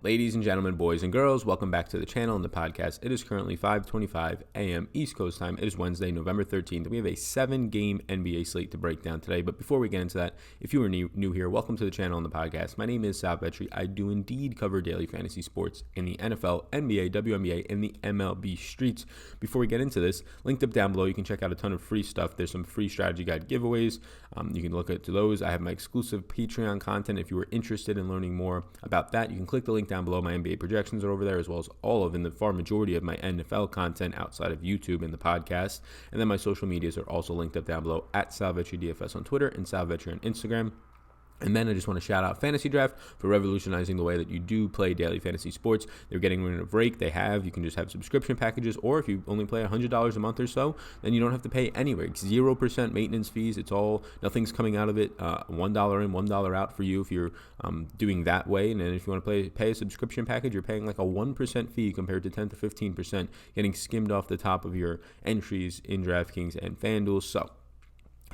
Ladies and gentlemen, boys and girls, welcome back to the channel and the podcast. It is currently 5:25 a.m. East Coast time. It is Wednesday, November 13th. We have a 7-game NBA slate to break down today. But before we get into that, if you are new here, welcome to the channel and the podcast. My name is Sal Vetri. I do indeed cover daily fantasy sports in the NFL, NBA, WNBA, and the MLB streets. Before we get into this, linked up down below, you can check out a ton of free stuff. There's some free strategy guide giveaways. You can look at those. I have my exclusive Patreon content. If you are interested in learning more about that, you can click the link down below. My NBA projections are over there, as well as all of, in the far majority of my NFL content outside of YouTube and the podcast. And then my social medias are also linked up down below at SalVetriDFS on Twitter and SalVetri on Instagram. And then I just want to shout out FantasyDraft for revolutionizing the way that you do play daily fantasy sports. They're getting rid of a break. You can just have subscription packages, or if you only play $100 a month or so, then you don't have to pay anywhere. It's 0% maintenance fees. Nothing's coming out of it. $1 in, $1 out for you if you're doing that way. And then if you want to pay a subscription package, you're paying like a 1% fee compared to 10 to 15% getting skimmed off the top of your entries in Draftkings and FanDuel. So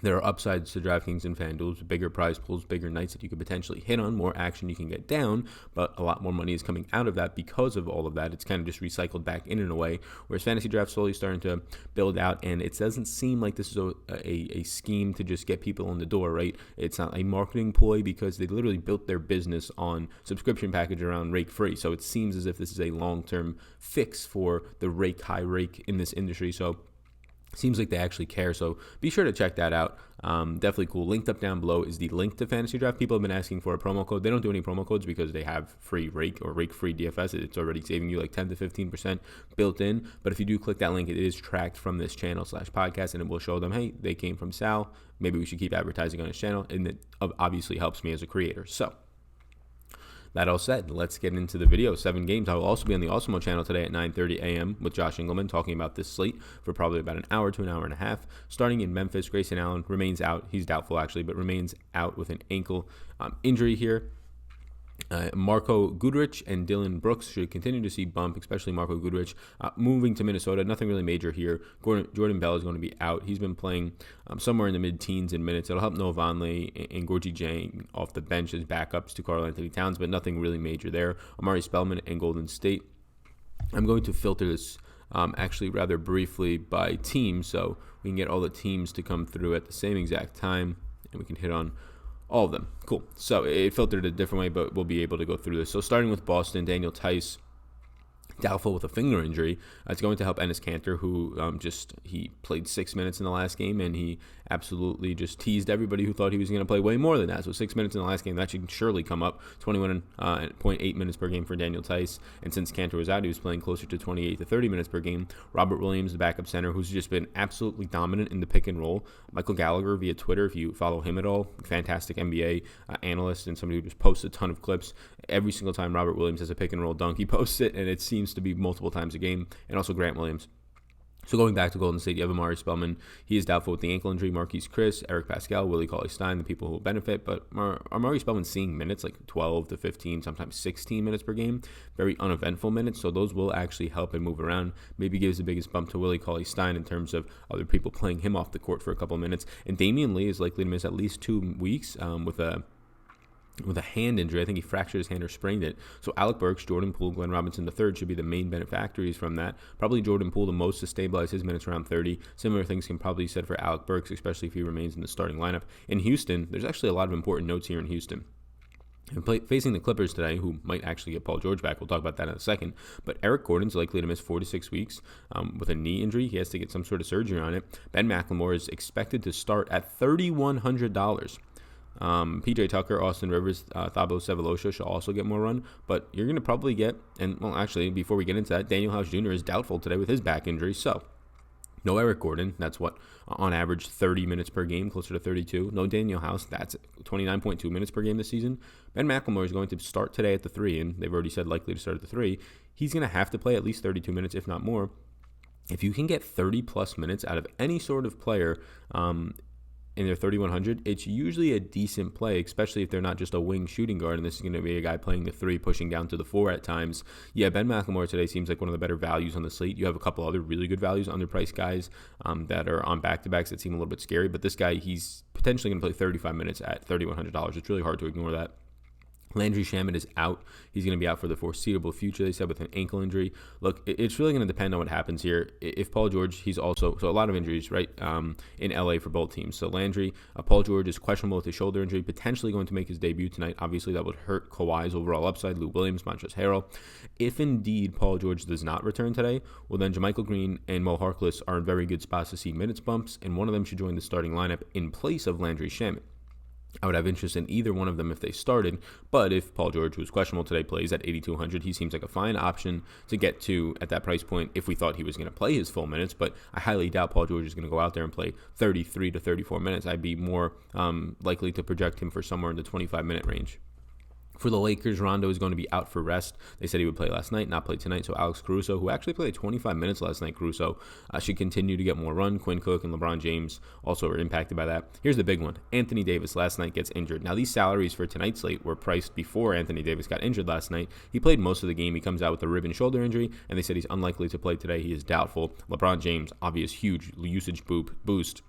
there are upsides to DraftKings and FanDuel, bigger prize pools, bigger nights that you could potentially hit on, more action you can get down, but a lot more money is coming out of that because of all of that. It's kind of just recycled back in a way, whereas Fantasy Draft slowly starting to build out, and it doesn't seem like this is a scheme to just get people in the door, right? It's not a marketing ploy because they literally built their business on subscription package around rake free, so it seems as if this is a long-term fix for the high rake in this industry. So seems like they actually care, so be sure to check that out. Definitely cool. Linked up down below is the link to Fantasy Draft. People have been asking for a promo code. They don't do any promo codes because they have free rake or rake-free DFS. It's already saving you like 10 to 15% built in. But if you do click that link, it is tracked from this channel/podcast, and it will show them, hey, they came from Sal. Maybe we should keep advertising on his channel, and it obviously helps me as a creator. So that all said, let's get into the video. 7 games. I will also be on the Awesemo channel today at 9:30 a.m. with Josh Engelman talking about this slate for probably about an hour to an hour and a half. Starting in Memphis, Grayson Allen remains out. He's doubtful, actually, but remains out with an ankle injury here. Marco Goodrich and Dylan Brooks should continue to see bump, especially Marco Goodrich. Moving to Minnesota, nothing really major here. Jordan Bell is going to be out. He's been playing somewhere in the mid-teens in minutes. It'll help Noah Vonleh and Gorgie Jang off the bench as backups to Karl-Anthony Towns, but nothing really major there. Amari Spellman and Golden State. I'm going to filter this actually rather briefly by team, so we can get all the teams to come through at the same exact time, and we can hit on all of them. Cool. So it filtered a different way, but we'll be able to go through this. So starting with Boston, Daniel Tice, doubtful with a finger injury. It's going to help Enes Kanter, who he played 6 minutes in the last game, and he absolutely just teased everybody who thought he was going to play way more than that. So 6 minutes in the last game, that should surely come up. 21.8 minutes per game for Daniel Tice, and since Kanter was out, he was playing closer to 28 to 30 minutes per game. Robert Williams, the backup center, who's just been absolutely dominant in the pick and roll. Michael Gallagher via Twitter, if you follow him at all, fantastic NBA analyst and somebody who just posts a ton of clips. Every single time Robert Williams has a pick and roll dunk, he posts it, and it seems to be multiple times a game. And also Grant Williams. So going back to Golden State, you have Amari Spellman. He is doubtful with the ankle injury. Marquise Chris, Eric Pascal, Willie Cauley-Stein, the people who will benefit. But Amari Spellman's seeing minutes like 12 to 15, sometimes 16 minutes per game. Very uneventful minutes, so those will actually help and move around. Maybe gives the biggest bump to Willie Cauley-Stein in terms of other people playing him off the court for a couple minutes. And Damian Lee is likely to miss at least 2 weeks with a hand injury. I think he fractured his hand or sprained it. So Alec Burks, Jordan Poole, Glenn Robinson III should be the main benefactors from that. Probably Jordan Poole the most to stabilize his minutes around 30. Similar things can probably be said for Alec Burks, especially if he remains in the starting lineup. In Houston, there's actually a lot of important notes here in Houston. Facing the Clippers today, who might actually get Paul George back. We'll talk about that in a second. But Eric Gordon's likely to miss 4 to 6 weeks with a knee injury. He has to get some sort of surgery on it. Ben McLemore is expected to start at $3,100. PJ Tucker, Austin Rivers, Thabo Sefolosha should also get more run, but you're going to probably get, actually, before we get into that, Daniel House Jr. is doubtful today with his back injury, so no Eric Gordon, that's on average 30 minutes per game, closer to 32. No Daniel House, that's 29.2 minutes per game this season. Ben McLemore is going to start today at the 3, and they've already said likely to start at the 3. He's going to have to play at least 32 minutes, if not more. If you can get 30-plus minutes out of any sort of player, in their 3,100, it's usually a decent play, especially if they're not just a wing shooting guard, and this is going to be a guy playing the 3, pushing down to the 4 at times. Yeah, Ben McLemore today seems like one of the better values on the slate. You have a couple other really good values, underpriced guys that are on back-to-backs that seem a little bit scary, but this guy, he's potentially going to play 35 minutes at $3,100. It's really hard to ignore that. Landry Shamet is out. He's going to be out for the foreseeable future, they said, with an ankle injury. Look, it's really going to depend on what happens here. If Paul George, he's also, so a lot of injuries, right, in LA for both teams. So Landry, Paul George is questionable with a shoulder injury, potentially going to make his debut tonight. Obviously, that would hurt Kawhi's overall upside. Lou Williams, Montrezl Harrell. If indeed Paul George does not return today, well, then JaMychal Green and Mo Harkless are in very good spots to see minutes bumps, and one of them should join the starting lineup in place of Landry Shamet. I would have interest in either one of them if they started, but if Paul George, who's questionable today, plays at 8,200, he seems like a fine option to get to at that price point if we thought he was going to play his full minutes, but I highly doubt Paul George is going to go out there and play 33 to 34 minutes. I'd be more likely to project him for somewhere in the 25-minute range. For the Lakers, Rondo is going to be out for rest. They said he would play last night, not play tonight. So Alex Caruso, who actually played 25 minutes last night, should continue to get more run. Quinn Cook and LeBron James also are impacted by that. Here's the big one. Anthony Davis last night gets injured. Now, these salaries for tonight's slate were priced before Anthony Davis got injured last night. He played most of the game. He comes out with a rib and shoulder injury, and they said he's unlikely to play today. He is doubtful. LeBron James, obvious huge usage boost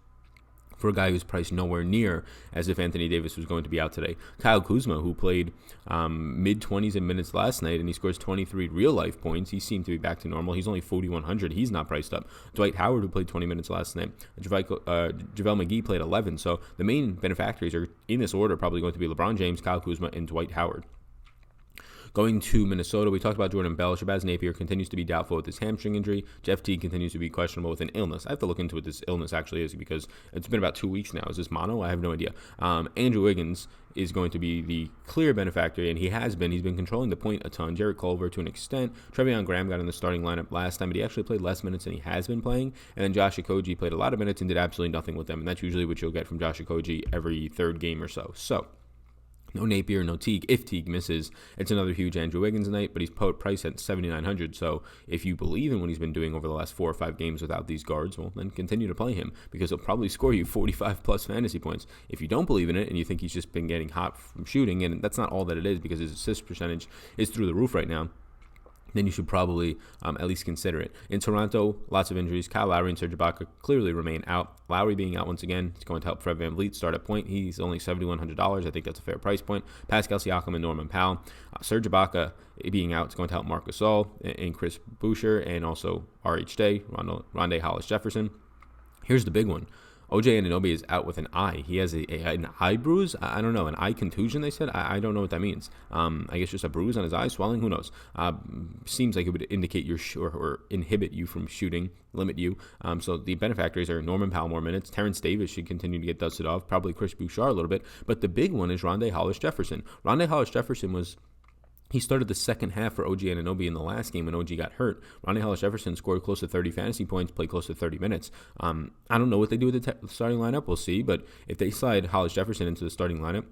for a guy who's priced nowhere near as if Anthony Davis was going to be out today. Kyle Kuzma, who played mid-20s in minutes last night, and he scores 23 real-life points. He seemed to be back to normal. He's only 4,100. He's not priced up. Dwight Howard, who played 20 minutes last night. JaVale McGee played 11. So the main beneficiaries are, in this order, probably going to be LeBron James, Kyle Kuzma, and Dwight Howard. Going to Minnesota, we talked about Jordan Bell. Shabazz Napier continues to be doubtful with his hamstring injury. Jeff Teague continues to be questionable with an illness. I have to look into what this illness actually is because it's been about 2 weeks now. Is this mono? I have no idea. Andrew Wiggins is going to be the clear beneficiary, and he has been. He's been controlling the point a ton. Jarrett Culver to an extent. Treveon Graham got in the starting lineup last time, but he actually played less minutes than he has been playing. And then Josh Okogie played a lot of minutes and did absolutely nothing with them, and that's usually what you'll get from Josh Okogie every third game or so. No Napier, no Teague. If Teague misses, it's another huge Andrew Wiggins night, but he's priced at 7,900. So if you believe in what he's been doing over the last 4 or 5 games without these guards, well, then continue to play him because he'll probably score you 45-plus fantasy points. If you don't believe in it and you think he's just been getting hot from shooting, and that's not all that it is because his assist percentage is through the roof right now, then you should probably at least consider it. In Toronto, lots of injuries. Kyle Lowry and Serge Ibaka clearly remain out. Lowry being out once again is going to help Fred VanVleet start at point. He's only $7,100. I think that's a fair price point. Pascal Siakam and Norman Powell. Serge Ibaka being out is going to help Marc Gasol and Chris Boucher and also R.H. Day, Rondae Hollis-Jefferson. Here's the big one. OJ Anunoby is out with an eye. He has an eye bruise. I don't know, an eye contusion, they said. I don't know what that means. I guess just a bruise on his eye, swelling, who knows. Seems like it would indicate or inhibit you from shooting, limit you. So the benefactors are Norman Powell more minutes. Terrence Davis should continue to get dusted off. Probably Chris Boucher a little bit. But the big one is Rondae Hollis-Jefferson. Rondae Hollis-Jefferson he started the second half for OG Anunoby in the last game when OG got hurt. Rondae Hollis-Jefferson scored close to 30 fantasy points, played close to 30 minutes. I don't know what they do with the starting lineup. We'll see. But if they slide Hollis-Jefferson into the starting lineup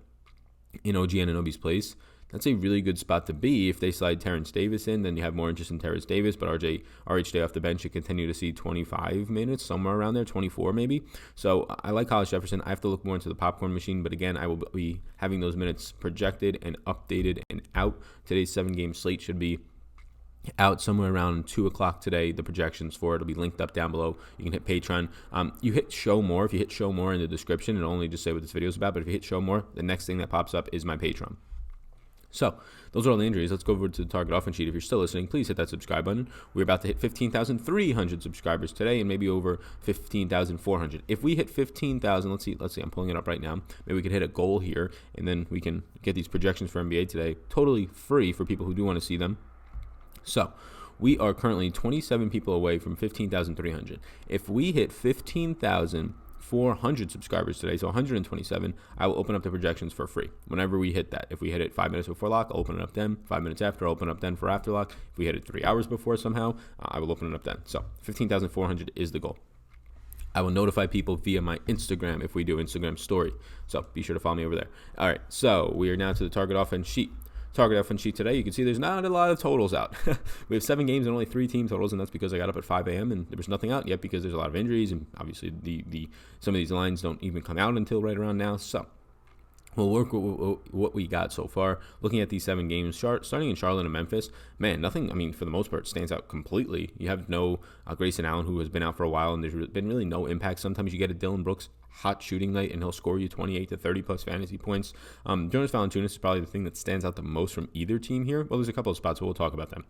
in OG Anunoby's place, that's a really good spot to be. If they slide Terrence Davis in, then you have more interest in Terrence Davis, but R.H. Day off the bench should continue to see 25 minutes, somewhere around there, 24 maybe. So I like Hollis-Jefferson. I have to look more into the popcorn machine, but again, I will be having those minutes projected and updated and out. Today's 7-game slate should be out somewhere around 2 o'clock today. The projections for it will be linked up down below. You can hit Patreon. You hit show more. If you hit show more in the description, it'll only just say what this video is about, but if you hit show more, the next thing that pops up is my Patreon. So those are all the injuries. Let's go over to the target offense sheet. If you're still listening, please hit that subscribe button. We're about to hit 15,300 subscribers today and maybe over 15,400. If we hit 15,000, let's see, I'm pulling it up right now. Maybe we can hit a goal here and then we can get these projections for NBA today totally free for people who do want to see them. So we are currently 27 people away from 15,300. If we hit 15,400 subscribers today, so 127, I will open up the projections for free whenever we hit that. If we hit it 5 minutes before lock, I'll open it up then. 5 minutes after, I'll open it up then for after lock. If we hit it 3 hours before somehow, I will open it up then. So 15,400 is the goal. I will notify people via my Instagram if we do Instagram story. So be sure to follow me over there. All right, so we are now to the target offense sheet. Target offense sheet today, you can see there's not a lot of totals out. We have 7 games and only 3 team totals, and that's because I got up at 5 a.m. and there was nothing out yet because there's a lot of injuries, and obviously some of these lines don't even come out until right around now. So we'll work with what we got so far. Looking at these 7 games, starting in Charlotte and Memphis, man, nothing, for the most part, stands out completely. You have no Grayson Allen, who has been out for a while, and there's been really no impact. Sometimes you get a Dylan Brooks hot shooting night, and he'll score you 28 to 30 plus fantasy points. Jonas Valanciunas is probably the thing that stands out the most from either team here. Well, there's a couple of spots, so we'll talk about them.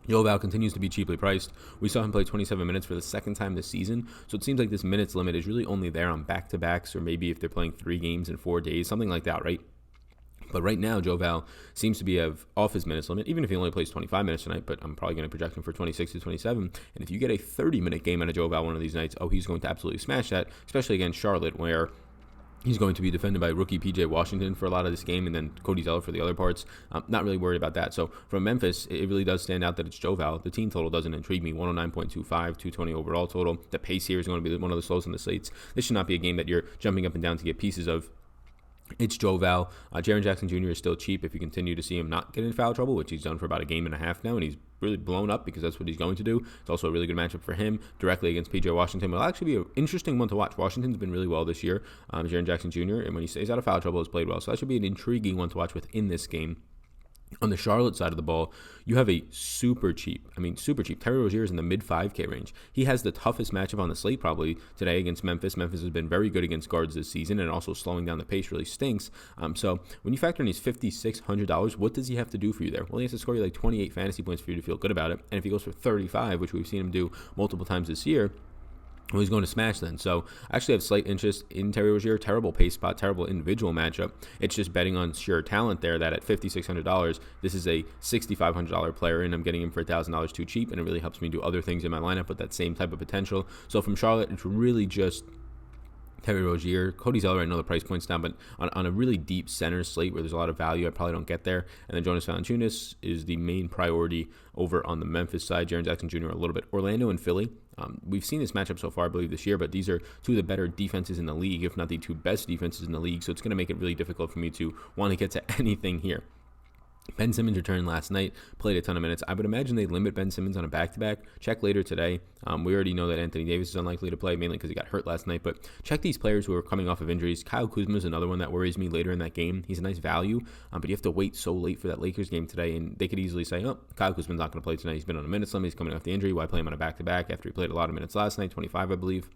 Joe Val continues to be cheaply priced. We saw him play 27 minutes for the second time this season, so it seems like this minutes limit is really only there on back-to-backs, or maybe if they're playing 3 games in 4 days, something like that, right? But right now, Joe Val seems to be off his minutes limit, even if he only plays 25 minutes tonight, but I'm probably going to project him for 26 to 27. And if you get a 30-minute game out of Joe Val one of these nights, he's going to absolutely smash that, especially against Charlotte, where he's going to be defended by rookie P.J. Washington for a lot of this game, and then Cody Zeller for the other parts. I'm not really worried about that. So from Memphis, it really does stand out that it's Joe Val. The team total doesn't intrigue me. 109.25, 220 overall total. The pace here is going to be one of the slowest on the slates. This should not be a game that you're jumping up and down to get pieces of. It's Joe Val. Jaren Jackson Jr. is still cheap if you continue to see him not get in foul trouble, which he's done for about a game and a half now, and he's really blown up because that's what he's going to do. It's also a really good matchup for him directly against P.J. Washington. It'll actually be an interesting one to watch. Washington's been really well this year. Jaren Jackson Jr., and when he stays out of foul trouble, has played well. So that should be an intriguing one to watch within this game. On the Charlotte side of the ball, you have a super cheap Terry Rozier is in the mid 5K range. He has the toughest matchup on the slate probably today against Memphis. Memphis has been very good against guards this season, and also slowing down the pace really stinks. So when you factor in these $5,600, what does he have to do for you there? Well, he has to score you like 28 fantasy points for you to feel good about it. And if he goes for 35, which we've seen him do multiple times this year, well, he's going to smash then. So I actually have slight interest in Terry Rozier. Terrible pace spot, terrible individual matchup. It's just betting on sheer talent there that at $5,600, this is a $6,500 player, and I'm getting him for $1,000 too cheap, and it really helps me do other things in my lineup with that same type of potential. So from Charlotte, it's really just Terry Rozier. Cody Zeller, I know the price point's down, but on a really deep center slate where there's a lot of value, I probably don't get there. And then Jonas Valanciunas is the main priority over on the Memphis side. Jaren Jackson Jr. a little bit. Orlando and Philly. We've seen this matchup so far, I believe, this year, but these are two of the better defenses in the league, if not the 2 best defenses in the league. So it's going to make it really difficult for me to want to get to anything here. Ben Simmons returned last night, played a ton of minutes. I would imagine they limit Ben Simmons on a back-to-back. Check later today. We already know that Anthony Davis is unlikely to play, mainly because he got hurt last night. But check these players who are coming off of injuries. Kyle Kuzma is another one that worries me later in that game. He's a nice value, but you have to wait so late for that Lakers game today, and they could easily say, Kyle Kuzma's not going to play tonight. He's been on a minutes limit. He's coming off the injury. Why play him on a back-to-back after he played a lot of minutes last night, 25, I believe.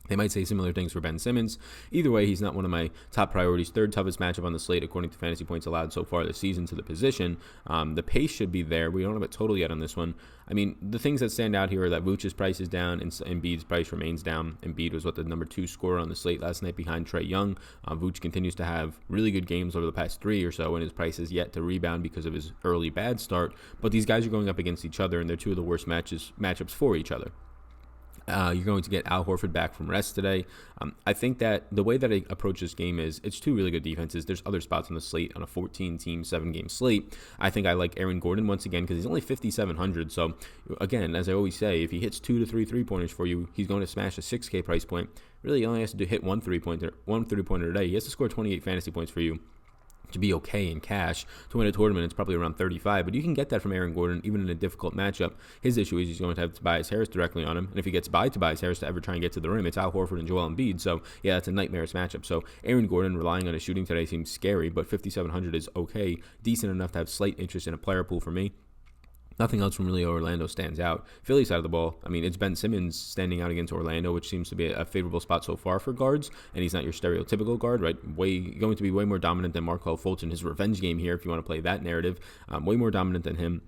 They might say similar things for Ben Simmons. Either way, he's not one of my top priorities. 3rd toughest matchup on the slate, according to fantasy points allowed so far this season to the position. The pace should be there. We don't have it total yet on this one. I mean, the things that stand out here are that Vooch's price is down and Embiid's price remains down. Embiid was the number 2 scorer on the slate last night behind Trae Young. Vooch continues to have really good games over the past 3 or so, and his price is yet to rebound because of his early bad start. But these guys are going up against each other, and they're 2 of the worst matchups for each other. You're going to get Al Horford back from rest today. I think that the way that I approach this game is it's 2 really good defenses. There's other spots on the slate on a 14-team, 7-game slate. I think I like Aaron Gordon once again because he's only $5,700. So, again, as I always say, if he hits 2 to 3 3-pointers for you, he's going to smash a $6K price point. Really, he only has to hit one three-pointer a day. He has to score 28 fantasy points for you to be okay in cash. To win a tournament, it's probably around 35, but you can get that from Aaron Gordon even in a difficult matchup. His issue is he's going to have Tobias Harris directly on him, and if he gets by Tobias Harris to ever try and get to the rim, it's Al Horford and Joel Embiid. So yeah, that's a nightmarish matchup. So Aaron Gordon relying on his shooting today seems scary, but 5,700 is okay, decent enough to have slight interest in a player pool for me. Nothing else from really Orlando stands out. Philly side of the ball, I mean, it's Ben Simmons standing out against Orlando, which seems to be a favorable spot so far for guards, and he's not your stereotypical guard, right? Going to be way more dominant than Markelle Fultz in his revenge game here, if you want to play that narrative. Way more dominant than him.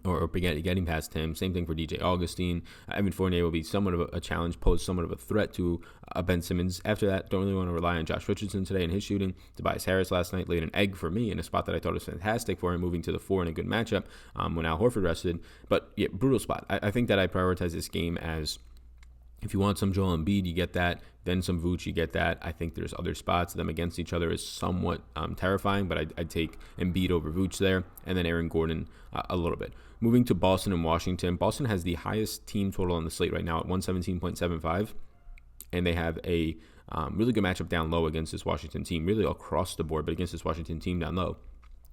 Or getting past him. Same thing for DJ Augustine. Evan Fournier will be somewhat of a challenge, pose somewhat of a threat to Ben Simmons. After that, don't really want to rely on Josh Richardson today in his shooting. Tobias Harris last night laid an egg for me in a spot that I thought was fantastic for him, moving to the 4 in a good matchup when Al Horford rested. But yeah, brutal spot. I think that I prioritize this game as, if you want some Joel Embiid, you get that. Then some Vooch, you get that. I think there's other spots. Them against each other is somewhat terrifying, but I'd take Embiid over Vooch there, and then Aaron Gordon a little bit. Moving to Boston and Washington. Boston has the highest team total on the slate right now at 117.75, and they have a really good matchup down low against this Washington team, really across the board, but against this Washington team down low.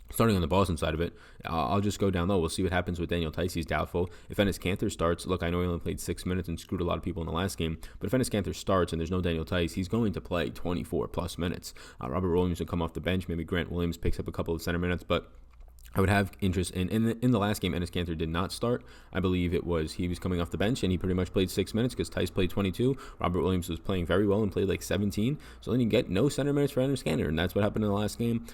Starting on the Boston side of it, I'll just go down low. We'll see what happens with Daniel Tice. He's doubtful. If Enes Kanter starts, look, I know he only played 6 minutes and screwed a lot of people in the last game, but if Enes Kanter starts and there's no Daniel Tice, he's going to play 24-plus minutes. Robert Williams will come off the bench. Maybe Grant Williams picks up a couple of center minutes, but I would have interest in the last game. Enes Kanter did not start. I believe he was coming off the bench and he pretty much played 6 minutes because Tice played 22. Robert Williams was playing very well and played like 17. So then you get no center minutes for Enes Kanter, and that's what happened in the last game.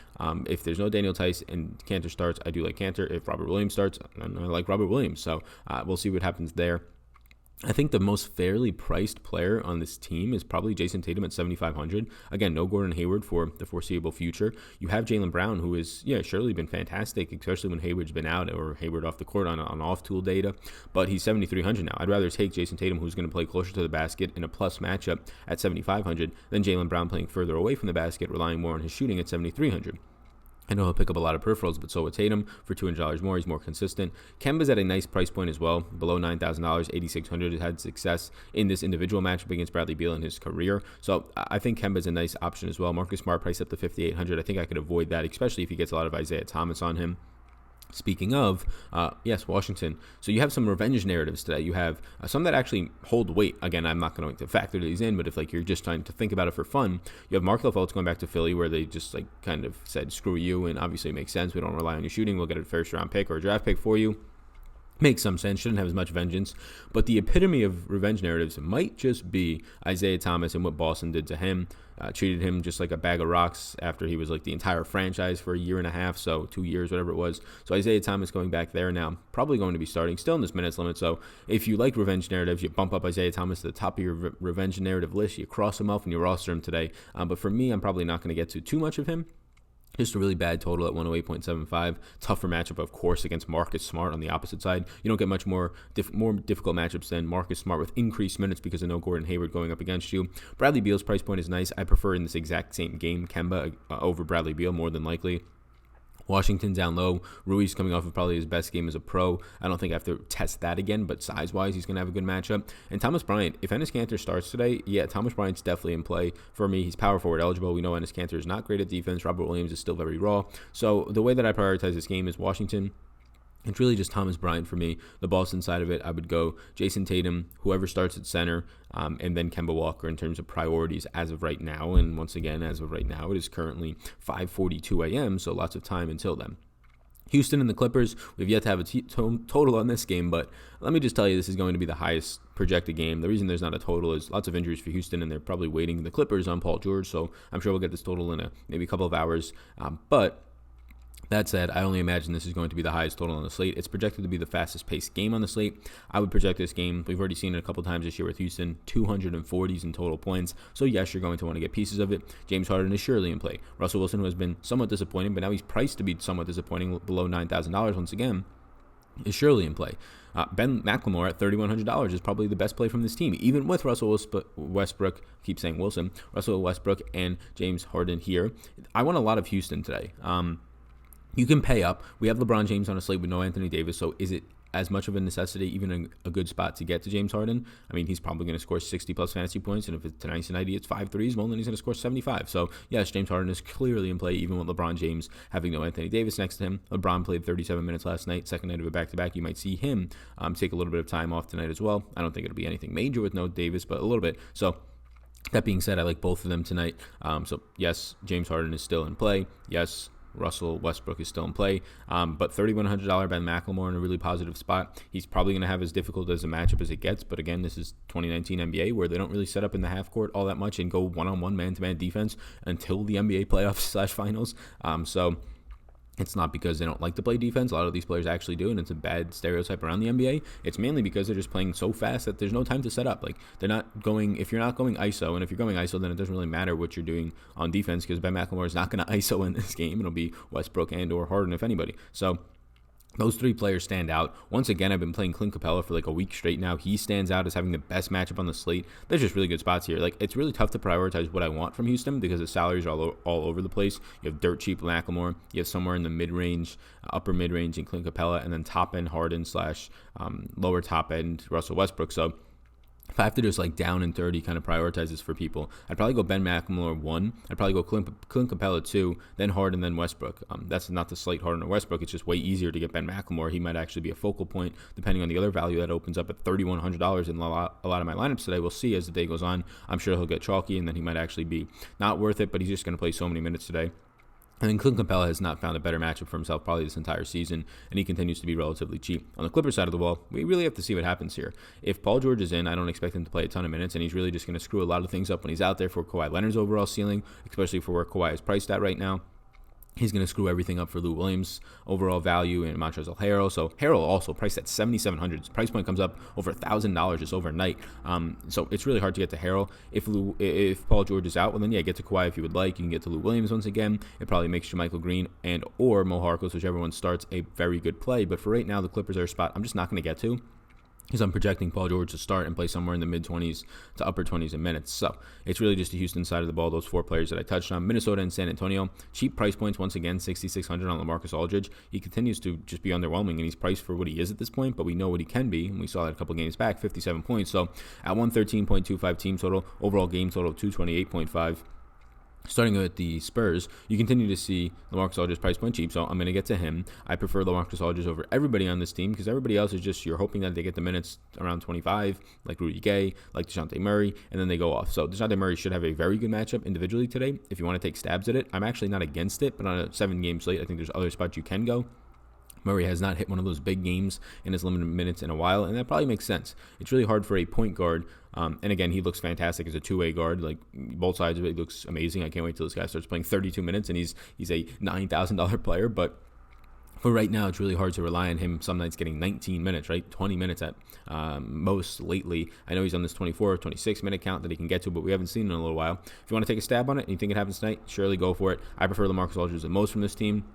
If there's no Daniel Tice and Kanter starts, I do like Kanter. If Robert Williams starts, I like Robert Williams. So we'll see what happens there. I think the most fairly priced player on this team is probably Jason Tatum at 7,500. Again, no Gordon Hayward for the foreseeable future. You have Jaylen Brown, who is, surely been fantastic, especially when Hayward's been out or Hayward off the court on off-tool data. But he's 7,300 now. I'd rather take Jason Tatum, who's going to play closer to the basket in a plus matchup at 7,500, than Jaylen Brown playing further away from the basket, relying more on his shooting at 7,300. I know he'll pick up a lot of peripherals, but so will Tatum for $200 more. He's more consistent. Kemba's at a nice price point as well, below $9,000, $8,600. Has had success in this individual matchup against Bradley Beal in his career. So I think Kemba's a nice option as well. Marcus Smart priced up to $5,800. I think I could avoid that, especially if he gets a lot of Isaiah Thomas on him. Speaking of, yes, Washington. So you have some revenge narratives today. You have some that actually hold weight. Again, I'm not going to factor these in, but if you're just trying to think about it for fun, you have Markelle Fultz going back to Philly, where they just kind of said, screw you, and obviously it makes sense. We don't rely on your shooting. We'll get a first-round pick or a draft pick for you. Makes some sense, shouldn't have as much vengeance. But the epitome of revenge narratives might just be Isaiah Thomas and what Boston did to him. Treated him just like a bag of rocks after he was like the entire franchise for a year and a half, so 2 years, whatever it was. So Isaiah Thomas going back there now, probably going to be starting still in this minutes limit. So if you like revenge narratives, you bump up Isaiah Thomas to the top of your revenge narrative list. You cross him off and you roster him today. But for me, I'm probably not going to get to too much of him. Just a really bad total at 108.75. Tougher matchup, of course, against Marcus Smart on the opposite side. You don't get much more difficult matchups than Marcus Smart with increased minutes because of no Gordon Hayward going up against you. Bradley Beal's price point is nice. I prefer in this exact same game Kemba over Bradley Beal more than likely. Washington down low. Rui's coming off of probably his best game as a pro. I don't think I have to test that again, but size-wise, he's going to have a good matchup. And Thomas Bryant, if Enes Kanter starts today, Thomas Bryant's definitely in play for me. He's power forward eligible. We know Enes Kanter is not great at defense. Robert Williams is still very raw. So the way that I prioritize this game is Washington. It's really just Thomas Bryant for me. The Boston side of it, I would go Jason Tatum, whoever starts at center, and then Kemba Walker in terms of priorities as of right now. And once again, as of right now, it is currently 5:42 a.m., so lots of time until then. Houston and the Clippers, we've yet to have a total on this game, but let me just tell you, this is going to be the highest projected game. The reason there's not a total is lots of injuries for Houston, and they're probably waiting the Clippers on Paul George, so I'm sure we'll get this total in maybe a couple of hours. But that said, I only imagine this is going to be the highest total on the slate. It's projected to be the fastest-paced game on the slate. I would project this game. We've already seen it a couple times this year with Houston, 240s in total points. So, yes, you're going to want to get pieces of it. James Harden is surely in play. Russell Wilson, who has been somewhat disappointing, but now he's priced to be somewhat disappointing, below $9,000 once again, is surely in play. Ben McLemore at $3,100 is probably the best play from this team, even with Russell Westbrook, keep saying Wilson, Russell Westbrook and James Harden here. I want a lot of Houston today. You can pay up. We have LeBron James on a slate with no Anthony Davis, so is it as much of a necessity, even a good spot to get to James Harden? I mean, he's probably going to score 60-plus fantasy points, and if it's tonight's night he hits 5 threes, well, then he's going to score 75. So, yes, James Harden is clearly in play, even with LeBron James having no Anthony Davis next to him. LeBron played 37 minutes last night, second night of a back-to-back. You might see him take a little bit of time off tonight as well. I don't think it'll be anything major with no Davis, but a little bit. So, that being said, I like both of them tonight. So, yes, James Harden is still in play. Yes, Russell Westbrook is still in play, but $3,100 Ben McLemore in a really positive spot. He's probably going to have as difficult as a matchup as it gets, but again, this is 2019 NBA where they don't really set up in the half court all that much and go one-on-one man-to-man defense until the NBA playoffs / finals. So it's not because they don't like to play defense. A lot of these players actually do, and it's a bad stereotype around the NBA. It's mainly because they're just playing so fast that there's no time to set up. Like, they're not going, if you're not going ISO, and if you're going ISO, then it doesn't really matter what you're doing on defense because Ben McLemore is not going to ISO in this game. It'll be Westbrook and or Harden, if anybody. So those three players stand out. Once again, I've been playing Clint Capella for like a week straight now. He stands out as having the best matchup on the slate. There's just really good spots here. Like, it's really tough to prioritize what I want from Houston because the salaries are all over the place. You have dirt cheap McLemore. You have somewhere in the mid-range, upper mid-range in Clint Capella, and then top-end Harden / lower top-end Russell Westbrook. So if I have to just like down and 30 kind of prioritize this for people, I'd probably go Ben McLemore 1. I'd probably go Clint Capella 2, then Harden, then Westbrook. That's not to slate Harden or Westbrook. It's just way easier to get Ben McLemore. He might actually be a focal point depending on the other value that opens up at $3,100 in a lot of my lineups today. We'll see as the day goes on. I'm sure he'll get chalky and then he might actually be not worth it, but he's just going to play so many minutes today. And then Clint Capella has not found a better matchup for himself probably this entire season, and he continues to be relatively cheap. On the Clippers side of the ball, we really have to see what happens here. If Paul George is in, I don't expect him to play a ton of minutes, and he's really just going to screw a lot of things up when he's out there for Kawhi Leonard's overall ceiling, especially for where Kawhi is priced at right now. He's going to screw everything up for Lou Williams' overall value and Montrezl Harrell. So Harrell also priced at $7,700. His price point comes up over $1,000 just overnight. So it's really hard to get to Harrell. If Paul George is out, well then get to Kawhi if you would like. You can get to Lou Williams once again. It probably makes JaMychal Green and or Mo Harkless, whichever one starts, a very good play. But for right now, the Clippers are a spot I'm just not going to get to, because I'm projecting Paul George to start and play somewhere in the mid-20s to upper 20s in minutes. So it's really just the Houston side of the ball, those four players that I touched on. Minnesota and San Antonio, cheap price points once again, $6,600 on LaMarcus Aldridge. He continues to just be underwhelming, and he's priced for what he is at this point, but we know what he can be, and we saw that a couple games back, 57 points. So at 113.25 team total, overall game total 228.5. Starting with the Spurs, you continue to see LaMarcus Aldridge's price point cheap, so I'm going to get to him. I prefer LaMarcus Aldridge over everybody on this team because everybody else is just, you're hoping that they get the minutes around 25, like Rudy Gay, like DeJounte Murray, and then they go off. So DeJounte Murray should have a very good matchup individually today if you want to take stabs at it. I'm actually not against it, but on a 7-game slate, I think there's other spots you can go. Murray has not hit one of those big games in his limited minutes in a while, and that probably makes sense. It's really hard for a point guard, and again, he looks fantastic as a two-way guard. Like, both sides of it looks amazing. I can't wait till this guy starts playing 32 minutes, and he's a $9,000 player, but for right now, it's really hard to rely on him some nights getting 19 minutes, right? 20 minutes at most lately. I know he's on this 24 or 26-minute count that he can get to, but we haven't seen it in a little while. If you want to take a stab on it and you think it happens tonight, surely go for it. I prefer LaMarcus Aldridge the most from this team.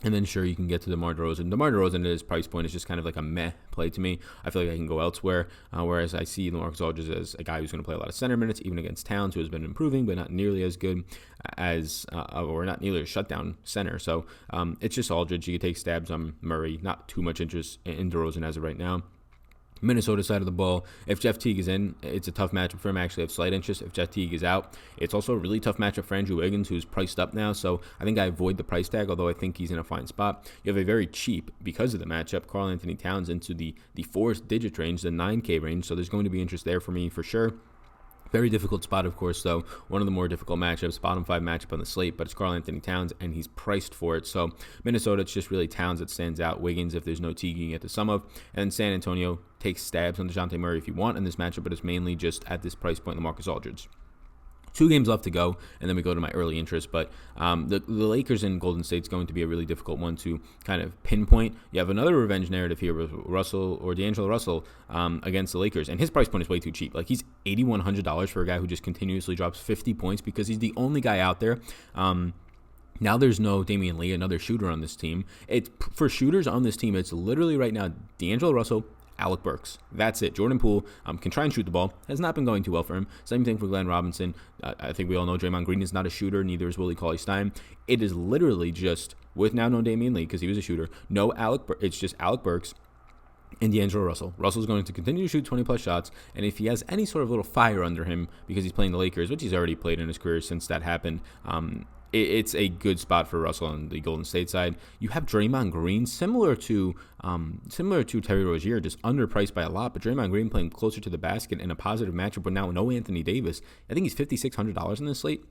And then, sure, you can get to DeMar DeRozan. DeMar DeRozan at his price point is just kind of like a meh play to me. I feel like I can go elsewhere, whereas I see LaMarcus Aldridge as a guy who's going to play a lot of center minutes, even against Towns, who has been improving, but not nearly as good as, or not nearly a shutdown center. So it's just Aldridge. You can take stabs on Murray. Not too much interest in DeRozan as of right now. Minnesota side of the ball, if Jeff Teague is in, it's a tough matchup for him. I actually have slight interest. If Jeff Teague is out, it's also a really tough matchup for Andrew Wiggins, who's priced up now. So I think I avoid the price tag, although I think he's in a fine spot. You have a very cheap, because of the matchup, Karl-Anthony Towns into the 4-digit range, the 9K range. So there's going to be interest there for me for sure. Very difficult spot, of course, though. One of the more difficult matchups, bottom 5 matchup on the slate, but it's Karl-Anthony Towns, and he's priced for it. So Minnesota, it's just really Towns that stands out. Wiggins, if there's no Teague, you can get the sum of. And San Antonio takes stabs on DeJounte Murray if you want in this matchup, but it's mainly just at this price point, LaMarcus Aldridge. 2 games left to go, and then we go to my early interest. But the Lakers and Golden State is going to be a really difficult one to kind of pinpoint. You have another revenge narrative here with Russell or D'Angelo Russell against the Lakers, and his price point is way too cheap. Like, he's $8,100 for a guy who just continuously drops 50 points because he's the only guy out there. Now there's no Damian Lee, another shooter on this team. For shooters on this team, it's literally right now D'Angelo Russell, Alec Burks. That's it. Jordan Poole can try and shoot the ball. Has not been going too well for him. Same thing for Glenn Robinson. I think we all know Draymond Green is not a shooter. Neither is Willie Cauley-Stein. It is literally just, with now no Damian Lee because he was a shooter, no it's just Alec Burks and D'Angelo Russell. Russell's going to continue to shoot 20-plus shots, and if he has any sort of little fire under him because he's playing the Lakers, which he's already played in his career since that happened, it's a good spot for Russell on the Golden State side. You have Draymond Green, similar to Terry Rozier, just underpriced by a lot, but Draymond Green playing closer to the basket in a positive matchup, but now no Anthony Davis. I think he's $5,600 in this slate.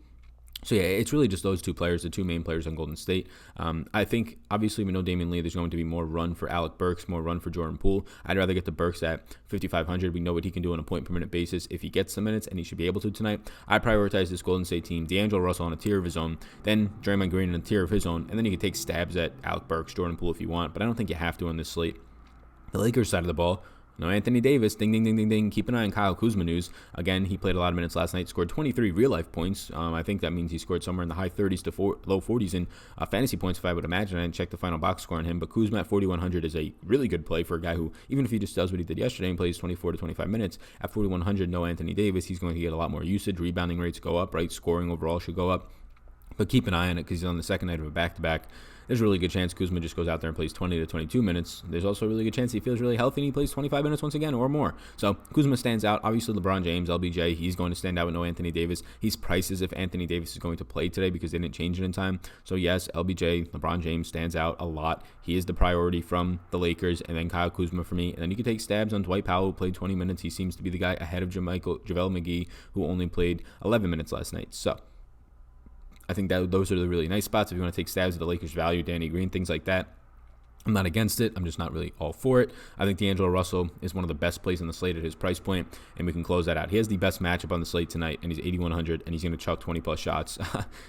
So, yeah, it's really just those two players, the two main players on Golden State. I think, obviously, we know Damian Lee, there's going to be more run for Alec Burks, more run for Jordan Poole. I'd rather get the Burks at $5,500. We know what he can do on a point-per-minute basis if he gets the minutes, and he should be able to tonight. I prioritize this Golden State team, D'Angelo Russell on a tier of his own, then Draymond Green on a tier of his own, and then you can take stabs at Alec Burks, Jordan Poole if you want, but I don't think you have to on this slate. The Lakers side of the ball, no Anthony Davis, ding, ding, ding, ding, ding. Keep an eye on Kyle Kuzma news. Again, he played a lot of minutes last night, scored 23 real-life points. I think that means he scored somewhere in the high 30s to low 40s in fantasy points, if I would imagine. I didn't check the final box score on him, but Kuzma at 4,100 is a really good play for a guy who, even if he just does what he did yesterday and plays 24 to 25 minutes, at 4,100, no Anthony Davis, he's going to get a lot more usage. Rebounding rates go up, right? Scoring overall should go up. But keep an eye on it because he's on the second night of a back-to-back. There's a really good chance Kuzma just goes out there and plays 20 to 22 minutes. There's also a really good chance he feels really healthy and he plays 25 minutes once again or more. So Kuzma stands out. Obviously, LeBron James, LBJ, he's going to stand out with no Anthony Davis. He's priced as if Anthony Davis is going to play today because they didn't change it in time. So yes, LBJ, LeBron James stands out a lot. He is the priority from the Lakers, and then Kyle Kuzma for me. And then you can take stabs on Dwight Powell, who played 20 minutes. He seems to be the guy ahead of JaVale McGee, who only played 11 minutes last night. So I think that those are the really nice spots if you want to take stabs at the Lakers value, Danny Green, things like that. I'm not against it. I'm just not really all for it. I think D'Angelo Russell is one of the best plays on the slate at his price point, and we can close that out. He has the best matchup on the slate tonight, and he's 8,100, and he's going to chuck 20-plus shots.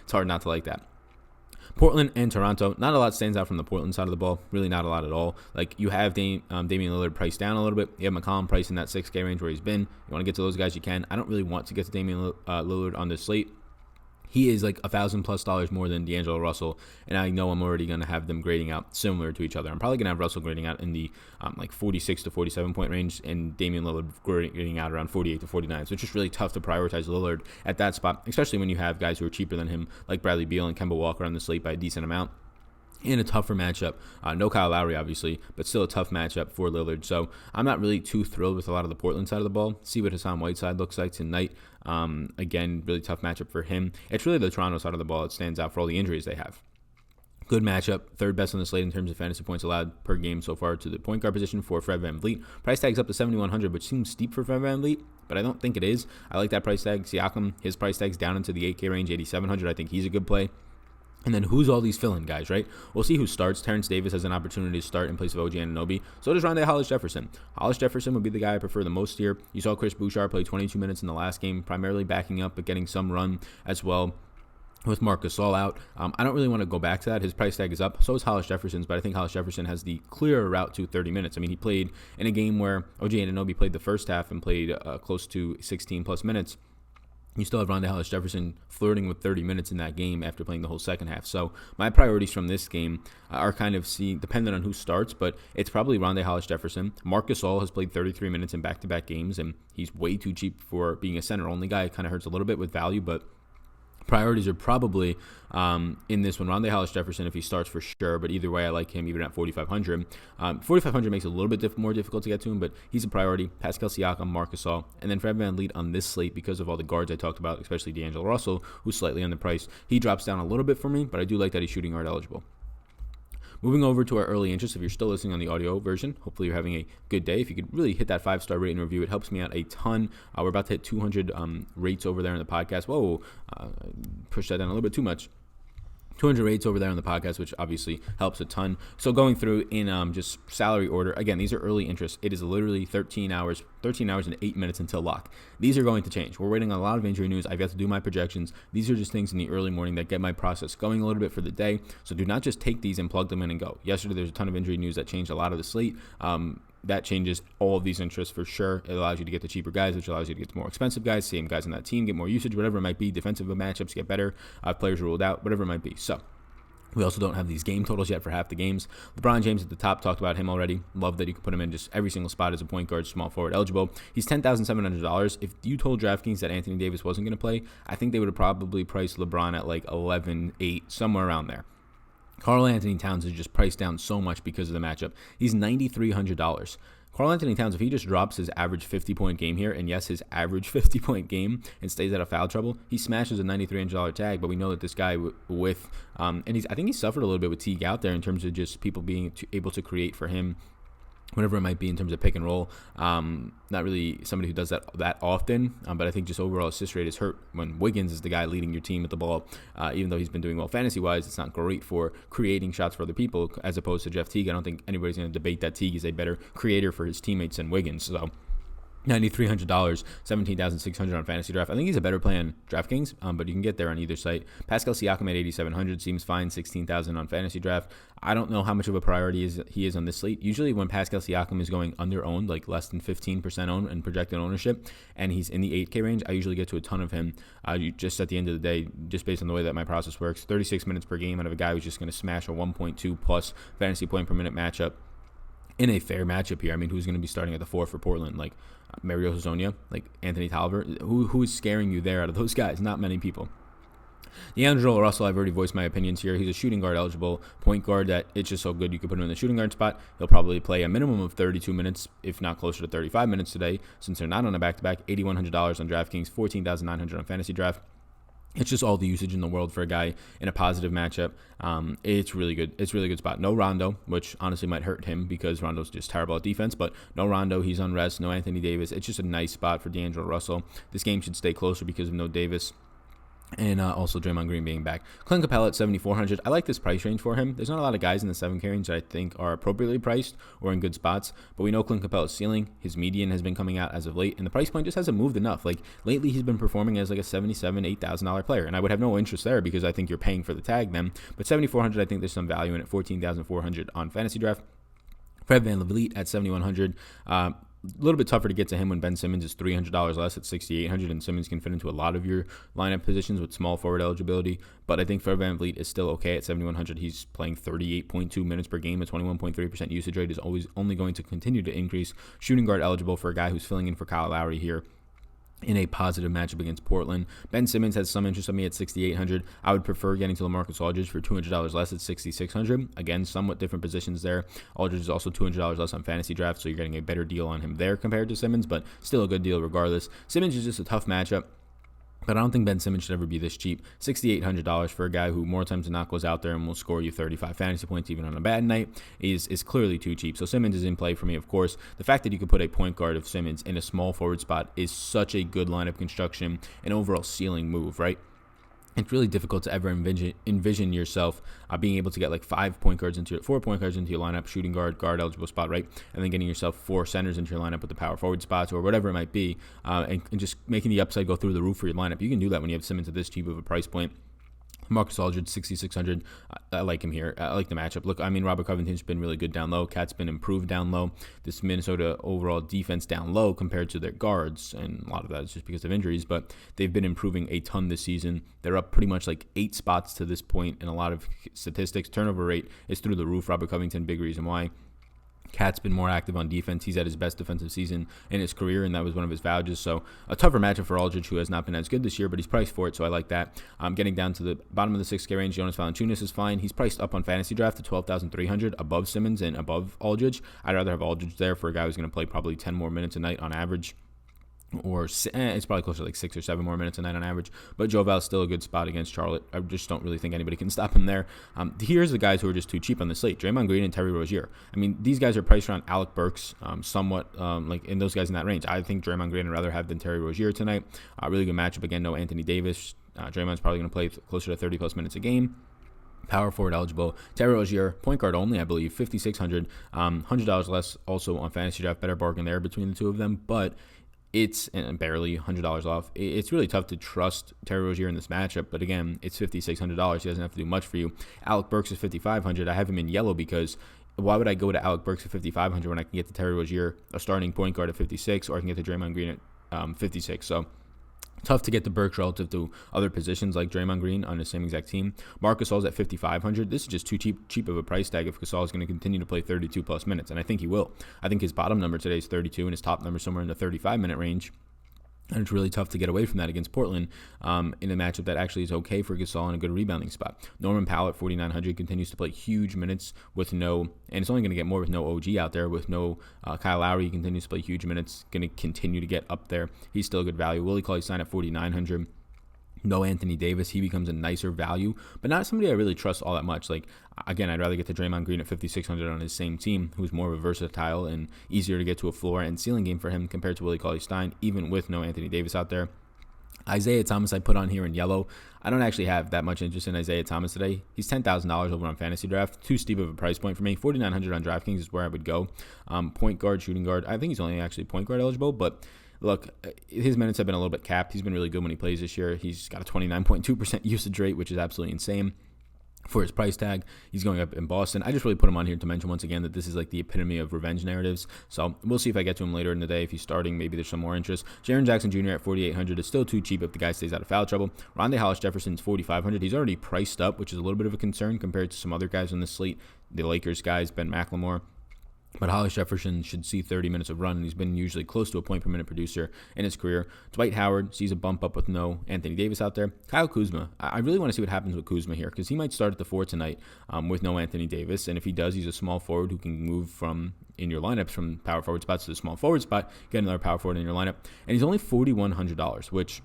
It's hard not to like that. Portland and Toronto, not a lot stands out from the Portland side of the ball. Really not a lot at all. Like, you have Damian Lillard priced down a little bit. You have McCollum priced in that 6K range where he's been. You want to get to those guys, you can. I don't really want to get to Damian Lillard on this slate. He is like $1,000+ more than D'Angelo Russell, and I know I'm already going to have them grading out similar to each other. I'm probably going to have Russell grading out in the 46 to 47 point range, and Damian Lillard grading out around 48 to 49. So it's just really tough to prioritize Lillard at that spot, especially when you have guys who are cheaper than him, like Bradley Beal and Kemba Walker on the slate by a decent amount. In a tougher matchup. No Kyle Lowry, obviously, but still a tough matchup for Lillard. So I'm not really too thrilled with a lot of the Portland side of the ball. See what Hassan Whiteside looks like tonight. Again, really tough matchup for him. It's really the Toronto side of the ball that stands out for all the injuries they have. Good matchup, third best on the slate in terms of fantasy points allowed per game so far to the point guard position for Fred VanVleet. Price tag's up to 7,100, which seems steep for Fred VanVleet, but I don't think it is. I like that price tag. Siakam, his price tag's down into the 8K range, 8,700. I think he's a good play. And then who's all these fill-in guys, right? We'll see who starts. Terrence Davis has an opportunity to start in place of OG Anunoby. So does Rondae Hollis-Jefferson. Hollis-Jefferson would be the guy I prefer the most here. You saw Chris Bouchard play 22 minutes in the last game, primarily backing up, but getting some run as well with Marc Gasol out. I don't really want to go back to that. His price tag is up. So is Hollis-Jefferson's, but I think Hollis-Jefferson has the clearer route to 30 minutes. I mean, he played in a game where OG Anunoby played the first half and played close to 16-plus minutes. You still have Rondae Hollis-Jefferson flirting with 30 minutes in that game after playing the whole second half. So my priorities from this game are kind of dependent on who starts, but it's probably Rondae Hollis-Jefferson. Marc Gasol has played 33 minutes in back-to-back games, and he's way too cheap for being a center-only guy. It kind of hurts a little bit with value, but priorities are probably in this one. Rondae Hollis-Jefferson, if he starts, for sure, but either way, I like him even at 4,500. 4,500 makes it a little bit more difficult to get to him, but he's a priority. Pascal Siakam, Marc Gasol, and then Fred VanVleet on this slate because of all the guards I talked about, especially D'Angelo Russell, who's slightly underpriced. He drops down a little bit for me, but I do like that he's shooting guard eligible. Moving over to our early interest, if you're still listening on the audio version, hopefully you're having a good day. If you could really hit that 5-star rate and review, it helps me out a ton. We're about to hit 200 rates over there in the podcast. Whoa, push that down a little bit too much. 200 rates over there on the podcast, which obviously helps a ton. So going through in just salary order, again, these are early interest. It is literally 13 hours and 8 minutes until lock. These are going to change. We're waiting on a lot of injury news. I've got to do my projections. These are just things in the early morning that get my process going a little bit for the day. So do not just take these and plug them in and go. Yesterday, there's a ton of injury news that changed a lot of the slate. That changes all of these interests for sure. It allows you to get the cheaper guys, which allows you to get the more expensive guys, same guys on that team, get more usage, whatever it might be. Defensive matchups get better. Players ruled out, whatever it might be. So we also don't have these game totals yet for half the games. LeBron James at the top, talked about him already. Love that you can put him in just every single spot as a point guard, small forward eligible. He's $10,700. If you told DraftKings that Anthony Davis wasn't going to play, I think they would have probably priced LeBron at like 11.8, somewhere around there. Karl-Anthony Towns is just priced down so much because of the matchup. He's $9,300. Karl-Anthony Towns, if he just drops his average 50-point game here, and yes, his average 50-point game, and stays out of foul trouble, he smashes a $9,300 tag. But we know that this guy I think he suffered a little bit with Teague out there in terms of just people being able to create for him, whatever it might be in terms of pick and roll. Not really somebody who does that often, but I think just overall assist rate is hurt when Wiggins is the guy leading your team with the ball. Even though he's been doing well fantasy-wise, it's not great for creating shots for other people as opposed to Jeff Teague. I don't think anybody's going to debate that Teague is a better creator for his teammates than Wiggins. So $9,300, $17,600 on fantasy draft. I think he's a better play on DraftKings, but you can get there on either site. Pascal Siakam at $8,700 seems fine. $16,000 on fantasy draft. I don't know how much of a priority he is on this slate. Usually when Pascal Siakam is going under-owned, like less than 15% owned and projected ownership, and he's in the 8K range, I usually get to a ton of him. Just at the end of the day, just based on the way that my process works, 36 minutes per game out of a guy who's just going to smash a 1.2 plus fantasy point per minute matchup. In a fair matchup here, I mean, who's going to be starting at the 4 for Portland? Like Mario Hezonja, like Anthony Tolliver. Who is scaring you there out of those guys? Not many people. D'Angelo Russell, I've already voiced my opinions here. He's a shooting guard eligible point guard that it's just so good you could put him in the shooting guard spot. He'll probably play a minimum of 32 minutes, if not closer to 35 minutes today, since they're not on a back-to-back. $8,100 on DraftKings, $14,900 on fantasy draft. It's just all the usage in the world for a guy in a positive matchup. It's really good. It's a really good spot. No Rondo, which honestly might hurt him because Rondo's just terrible at defense, but no Rondo. He's on rest. No Anthony Davis. It's just a nice spot for D'Angelo Russell. This game should stay closer because of no Davis. And also Draymond Green being back. Clint Capella at 7,400. I like this price range for him. There's not a lot of guys in the 7K range that I think are appropriately priced or in good spots. But we know Clint Capella's ceiling. His median has been coming out as of late. And the price point just hasn't moved enough. Like lately he's been performing as like a $77,000, $8,000 player. And I would have no interest there because I think you're paying for the tag then. But 7,400, I think there's some value in it. 14,400 on Fantasy Draft. Fred VanVleet at 7,100. A little bit tougher to get to him when Ben Simmons is $300 less at 6,800, and Simmons can fit into a lot of your lineup positions with small forward eligibility. But I think Fred VanVleet is still okay at 7,100. He's playing 38.2 minutes per game. A 21.3% usage rate is always only going to continue to increase. Shooting guard eligible for a guy who's filling in for Kyle Lowry here in a positive matchup against Portland. Ben Simmons has some interest on me at 6,800. I would prefer getting to LaMarcus Aldridge for $200 less at 6,600. Again, somewhat different positions there. Aldridge is also $200 less on Fantasy Draft, so you're getting a better deal on him there compared to Simmons, but still a good deal regardless. Simmons is just a tough matchup. But I don't think Ben Simmons should ever be this cheap. $6,800 for a guy who more times than not goes out there and will score you 35 fantasy points even on a bad night is clearly too cheap. So Simmons is in play for me, of course. The fact that you could put a point guard of Simmons in a small forward spot is such a good lineup construction and overall ceiling move, right? It's really difficult to ever envision yourself being able to get like 4 point guards into your lineup, shooting guard eligible spot, right? And then getting yourself 4 centers into your lineup with the power forward spots or whatever it might be, and just making the upside go through the roof for your lineup. You can do that when you have Simmons at this cheap of a price point. Marcus Aldridge, 6,600. I like him here. I like the matchup. Look, I mean, Robert Covington's been really good down low. Cat's been improved down low. This Minnesota overall defense down low compared to their guards, and a lot of that is just because of injuries, but they've been improving a ton this season. They're up pretty much like 8 spots to this point in a lot of statistics. Turnover rate is through the roof. Robert Covington, big reason why. Cat's been more active on defense. He's at his best defensive season in his career, and that was one of his vouchers. So a tougher matchup for Aldridge, who has not been as good this year, but he's priced for it, so I like that. Getting down to the bottom of the 6K range, Jonas Valanciunas is fine. He's priced up on Fantasy Draft to 12,300, above Simmons and above Aldridge. I'd rather have Aldridge there for a guy who's going to play probably 10 more minutes a night on average. Or it's probably closer to like 6 or 7 more minutes a night on average. But Joe Val's still a good spot against Charlotte. I just don't really think anybody can stop him there. Here's the guys who are just too cheap on the slate: Draymond Green and Terry Rozier. I mean, these guys are priced around Alec Burks, somewhat like in those guys in that range. I think Draymond Green I'd rather have than Terry Rozier tonight. Really good matchup. Again, no Anthony Davis. Draymond's probably going to play closer to 30 plus minutes a game. Power forward eligible. Terry Rozier, point guard only, I believe, 5,600. $100 less also on Fantasy Draft. Better bargain there between the two of them, but it's barely $100 off. It's really tough to trust Terry Rozier in this matchup, but again, it's $5,600. He doesn't have to do much for you. Alec Burks is $5,500. I have him in yellow because why would I go to Alec Burks at $5,500 when I can get to Terry Rozier, a starting point guard at $56, or I can get to Draymond Green at $56? So tough to get the Burks relative to other positions like Draymond Green on the same exact team. Marc Gasol's at $5,500. This is just too cheap of a price tag if Gasol is going to continue to play 32 plus minutes, and I think he will. I think his bottom number today is 32, and his top number somewhere in the 35-minute range. And it's really tough to get away from that against Portland in a matchup that actually is okay for Gasol in a good rebounding spot. Norman Powell at 4,900 continues to play huge minutes with no, and it's only going to get more with no OG out there. With no Kyle Lowry, he continues to play huge minutes, going to continue to get up there. He's still a good value. Willie Cauley-Stein at 4,900. No Anthony Davis, he becomes a nicer value, but not somebody I really trust all that much. Like, again, I'd rather get to Draymond Green at 5,600 on his same team, who's more of a versatile and easier to get to a floor and ceiling game for him compared to Willie Cauley-Stein, even with no Anthony Davis out there. Isaiah Thomas I put on here in yellow. I don't actually have that much interest in Isaiah Thomas today. He's $10,000 over on Fantasy Draft. Too steep of a price point for me. 4,900 on DraftKings is where I would go. Point guard, shooting guard. I think he's only actually point guard eligible, but look, his minutes have been a little bit capped. He's been really good when he plays this year. He's got a 29.2% usage rate, which is absolutely insane for his price tag. He's going up in Boston. I just really put him on here to mention once again that this is like the epitome of revenge narratives. So we'll see if I get to him later in the day. If he's starting, maybe there's some more interest. Jaren Jackson Jr. at 4,800 is still too cheap if the guy stays out of foul trouble. Rondae Hollis-Jefferson is 4,500. He's already priced up, which is a little bit of a concern compared to some other guys on the slate. The Lakers guys, Ben McLemore. But Hollis-Jefferson should see 30 minutes of run, and he's been usually close to a point per minute producer in his career. Dwight Howard sees a bump up with no Anthony Davis out there. Kyle Kuzma, I really want to see what happens with Kuzma here because he might start at the 4 tonight with no Anthony Davis. And if he does, he's a small forward who can move from in your lineups from power forward spots to the small forward spot, get another power forward in your lineup. And he's only $4,100, which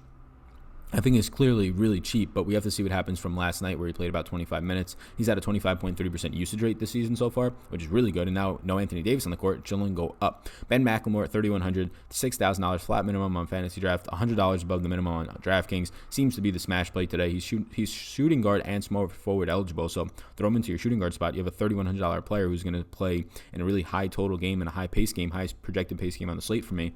I think is clearly really cheap, but we have to see what happens from last night where he played about 25 minutes. He's at a 25.3% usage rate this season so far, which is really good. And now no Anthony Davis on the court, chilling go up. Ben McLemore at $3,100, $6,000 flat minimum on Fantasy Draft, $100 above the minimum on Draftkings. Seems to be the smash play today. He's shooting guard and small forward eligible, so throw him into your shooting guard spot. You have a $3,100 player who's going to play in a really high total game and a high pace game, highest projected pace game on the slate for me.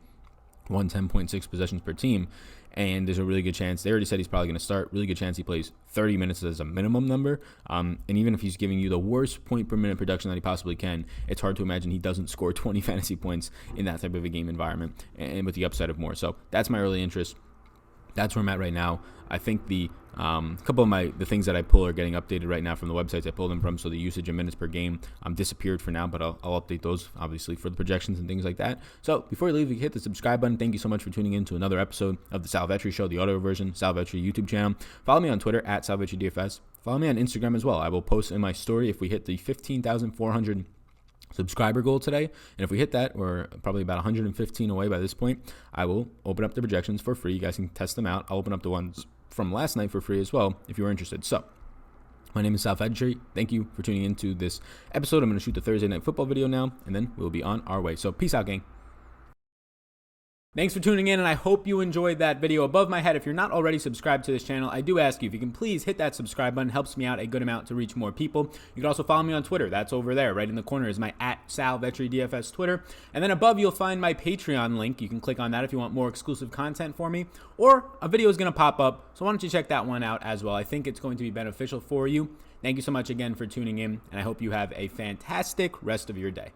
110.6 possessions per team, and there's a really good chance, they already said he's probably going to start, really good chance he plays 30 minutes as a minimum number, and even if he's giving you the worst point per minute production that he possibly can, it's hard to imagine he doesn't score 20 fantasy points in that type of a game environment, and with the upside of more. So that's my early interest. That's where I'm at right now. I think the couple of the things that I pull are getting updated right now from the websites I pulled them from. So the usage of minutes per game disappeared for now, but I'll update those obviously for the projections and things like that. So before you leave, you can hit the subscribe button. Thank you so much for tuning in to another episode of the Sal Vetri Show, the audio version, Sal Vetri YouTube channel. Follow me on Twitter at Sal Vetri DFS. Follow me on Instagram as well. I will post in my story if we hit the 15,400 subscriber goal today, and if we hit that, we're probably about 115 away by this point. I will open up the projections for free. You guys can test them out. I'll open up the ones from last night for free as well if you're interested. So my name is Sal Vetri. Thank you for tuning into this episode. I'm going to shoot the Thursday Night Football video now, and then we'll be on our way. So peace out, gang. Thanks for tuning in, and I hope you enjoyed that video. Above my head, if you're not already subscribed to this channel, I do ask you if you can please hit that subscribe button. It helps me out a good amount to reach more people. You can also follow me on Twitter. That's over there. Right in the corner is my @SalVetriDFS Twitter. And then above, you'll find my Patreon link. You can click on that if you want more exclusive content for me. Or a video is going to pop up, so why don't you check that one out as well. I think it's going to be beneficial for you. Thank you so much again for tuning in, and I hope you have a fantastic rest of your day.